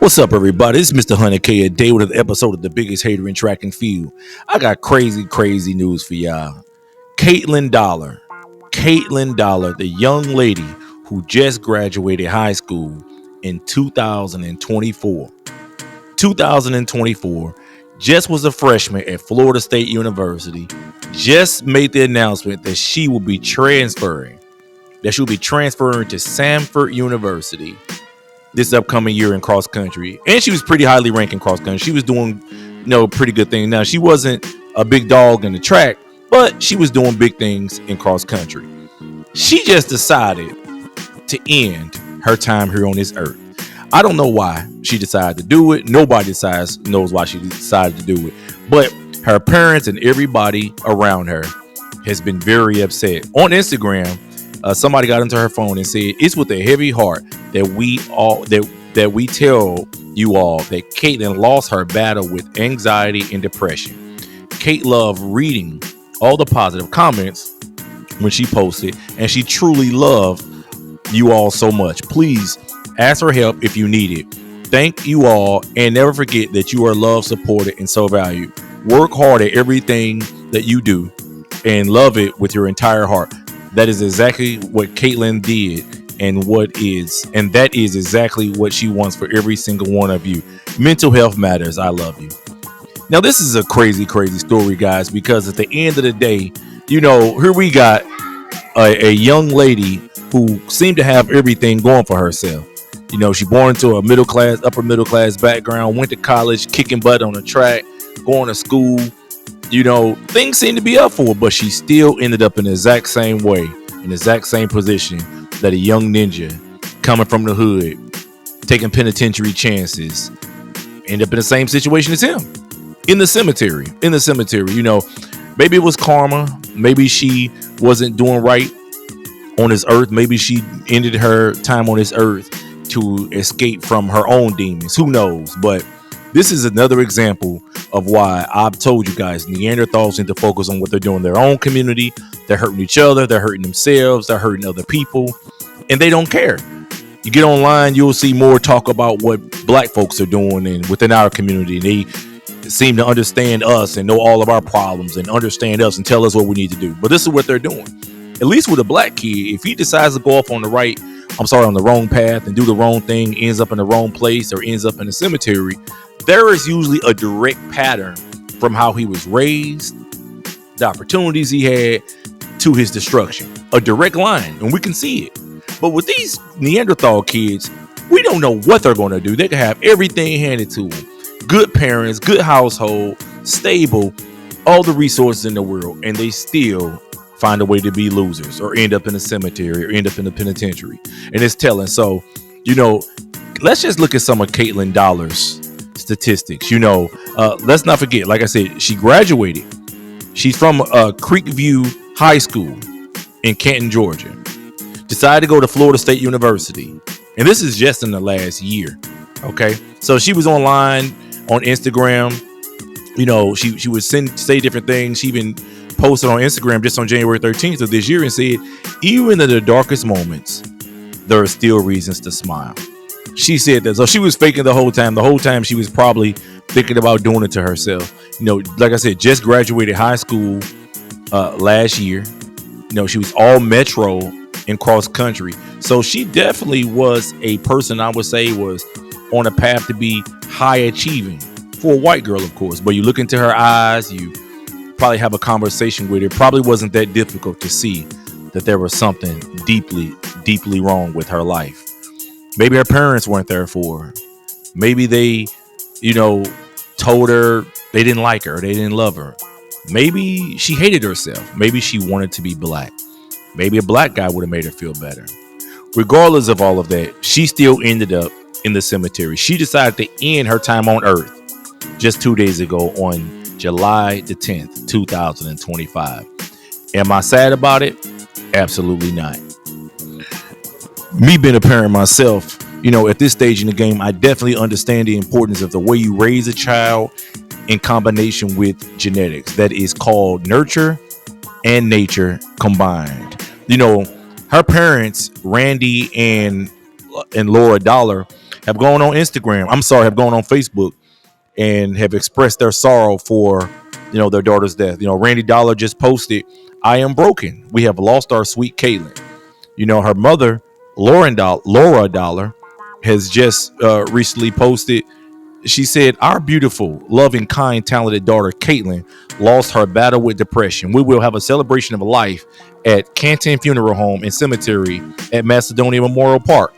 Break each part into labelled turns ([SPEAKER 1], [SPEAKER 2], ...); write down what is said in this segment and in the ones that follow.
[SPEAKER 1] What's up, everybody? It's Mr. Hunter K. A day with an episode of the biggest hater in track and field. I got crazy news for y'all. Katelynn Dollar. Katelynn Dollar, the young lady who just graduated high school in 2024. 2024, just was a freshman at Florida State University, just made the announcement that she will be transferring, to Samford University this upcoming year in cross country. And she was pretty highly ranked in cross country. She was doing, pretty good things. Now, she wasn't a big dog in the track, but she was doing big things in cross country. She just decided to end her time here on this earth. I don't know why she decided to do it. Nobody knows why she decided to do it. But her parents and everybody around her has been very upset. On Instagram, somebody got into her phone and said, "It's with a heavy heart that we tell you all that Katelynn lost her battle with anxiety and depression." Kate loved reading all the positive comments when she posted, and she truly loved you all so much. Please ask for help if you need it. Thank you all, and never forget that you are loved, supported, and so valued. Work hard at everything that you do and love it with your entire heart. That is exactly what Katelynn did, and that is exactly what she wants for every single one of you. Mental health matters. I love you. Now, this is a crazy story, guys, because at the end of the day, here we got a young lady who seemed to have everything going for herself. She born into a upper middle class background, went to college, kicking butt on the track, going to school. Things seemed to be up for her, but she still ended up in the exact same way, in the exact same position that a young ninja coming from the hood, taking penitentiary chances, end up in the same situation as him. In the cemetery. Maybe it was karma. Maybe she wasn't doing right on this earth. Maybe she ended her time on this earth to escape from her own demons. Who knows? But this is another example of why I've told you guys Neanderthals need to focus on what they're doing in their own community. They're hurting each other. They're hurting themselves. They're hurting other people. And they don't care. You get online, you'll see more talk about what black folks are doing and within our community. They seem to understand us and know all of our problems and understand us and tell us what we need to do. But this is what they're doing. At least with a black kid, if he decides to go off on the wrong path and do the wrong thing, ends up in the wrong place or ends up in a cemetery, there is usually a direct pattern from how he was raised, the opportunities he had, to his destruction. A direct line, and we can see it. But with these Neanderthal kids, we don't know what they're going to do. They can have everything handed to them. Good parents, good household, stable, all the resources in the world, and they still find a way to be losers or end up in a cemetery or end up in the penitentiary. And it's telling. So, let's just look at some of Katelynn Dollar's statistics. Let's not forget, like I said, she graduated. She's from Creekview High School in Canton, Georgia. Decided to go to Florida State University. And this is just in the last year. Okay. So she was online on Instagram. She would say different things. She even posted on Instagram just on January 13th of this year and said, even in the darkest moments, there are still reasons to smile. She said that. So she was faking the whole time. The whole time she was probably thinking about doing it to herself. Like I said, just graduated high school last year. She was all metro in cross country. So she definitely was a person I would say was on a path to be high achieving for a white girl, of course. But you look into her eyes, you probably have a conversation with her. Probably wasn't that difficult to see that there was something deeply wrong with her life. Maybe her parents weren't there for her. Maybe they, told her they didn't like her, they didn't love her. Maybe she hated herself. Maybe she wanted to be black. Maybe a black guy would have made her feel better. Regardless of all of that, she still ended up in the cemetery. She decided to end her time on earth just 2 days ago on July the 10th, 2025. Am I sad about it? Absolutely not. Me being a parent myself, at this stage in the game, I definitely understand the importance of the way you raise a child in combination with genetics. That is called nurture and nature combined. Her parents, Randy and Laura Dollar, have gone on Instagram. I'm sorry, have gone on Facebook and have expressed their sorrow for, their daughter's death. Randy Dollar just posted, "I am broken. We have lost our sweet Katelynn." Her mother, Laura Dollar, has just recently posted. She said, "Our beautiful, loving, kind, talented daughter, Katelynn, lost her battle with depression. We will have a celebration of life at Canton Funeral Home and Cemetery at Macedonia Memorial Park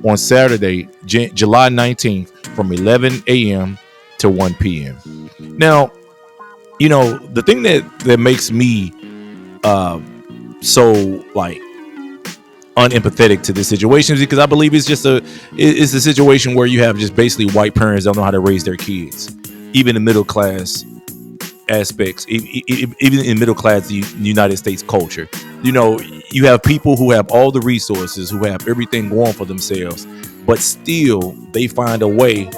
[SPEAKER 1] on Saturday, July 19th from 11 a.m. to 1 p.m. Now, the thing that makes me so like unempathetic to this situation is because I believe it's a situation where you have just basically white parents don't know how to raise their kids, even in middle class aspects, even in middle class United States culture. You have people who have all the resources, who have everything going for themselves, but still they find a way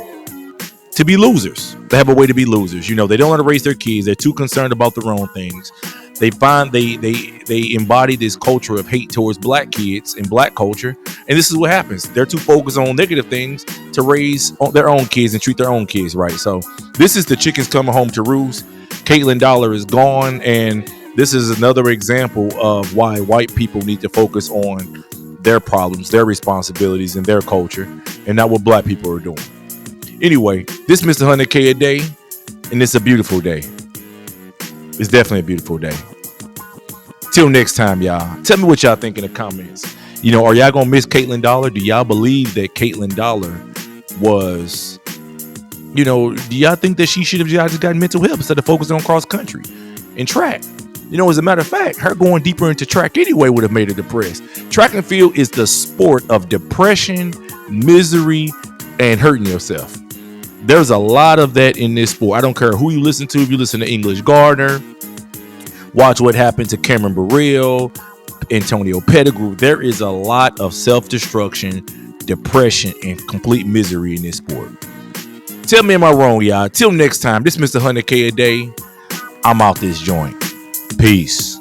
[SPEAKER 1] to be losers. They have a way to be losers. They don't want to raise their kids. They're too concerned about their own things. They find they embody this culture of hate towards black kids and black culture, and this is what happens. They're too focused on negative things to raise their own kids and treat their own kids right. So this is the chickens coming home to roost. Katelynn Dollar is gone, and this is another example of why white people need to focus on their problems, their responsibilities, and their culture, and not what black people are doing. Anyway, this is Mr. 100K a day, and it's a beautiful day. It's definitely a beautiful day. Till next time, y'all. Tell me what y'all think in the comments. Are y'all gonna miss Katelynn Dollar? Do y'all believe that Katelynn Dollar was, do y'all think that she should have just gotten mental health instead of focusing on cross country and track? As a matter of fact, her going deeper into track anyway would have made her depressed. Track and field is the sport of depression, misery, and hurting yourself. There's a lot of that in this sport. I don't care who you listen to. If you listen to English Gardner, watch what happened to Cameron Burrell, Antonio Pettigrew. There is a lot of self-destruction, depression, and complete misery in this sport. Tell me, am I wrong, y'all? Till next time, this is Mr. 100K a day. I'm out this joint. Peace.